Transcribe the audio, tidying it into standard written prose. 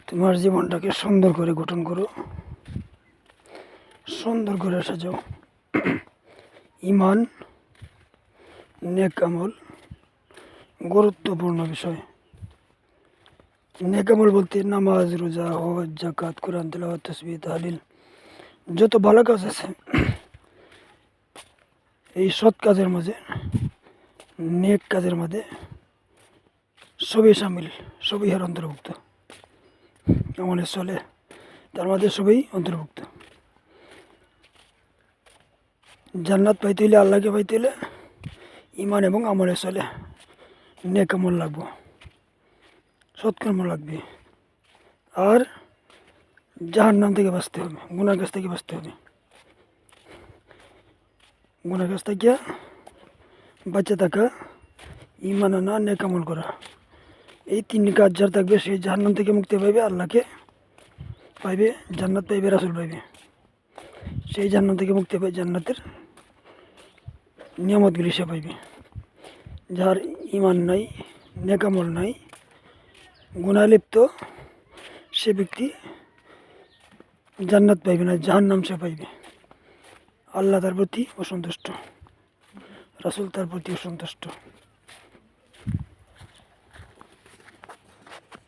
তোমার জীবনটাকে সুন্দর করে গঠন করো, সুন্দর করে সাজাও। ইমান, নেক আমল গুরুত্বপূর্ণ বিষয়। নেক আমল বলতে নামাজ, রোজা, হজ, জাকাত, কোরআন তেলাওয়াত, তাসবিহ, তাহলিল, যত ভালো কাজ আছে এই সৎ কাজের মাঝে, নেক কাজের মাঝে সবই সামিল, সবই এর অন্তর্ভুক্ত। আমলে চলে তার মাঝে সবই অন্তর্ভুক্ত। জান্নাত পাইতে হইলে, আল্লাহকে পাইতে হইলে ইমান এবং আমলে চলে নেক আমল লাগবো, সৎকর্ম লাগবে। আর জাহান্নাম থেকে বাঁচতে হবে, গুনার কাছ থেকে বাঁচতে হবে। গুনার কাছ থেকে বাঁচে থাকা, ইমান আনা, নেক আমল করা, এই তিনটি কাজ যার থাকবে সেই জাহান্নাম থেকে মুক্তি পাইবে, আল্লাহকে পাইবে, জান্নাত পাইবে, রাসূল পাইবে। সেই জান্নাত থেকে মুক্তি পাই জান্নাতের নিয়ামতগুলি সে পাইবে। যার ইমান নাই, নেক আমল নাই, গুনায় লিপ্ত, সে ব্যক্তি জান্নাত পাইবে না, জাহান্নাম সে পাইবে। আল্লাহ তার প্রতি অসন্তুষ্ট, রাসূল তার প্রতি অসন্তুষ্ট।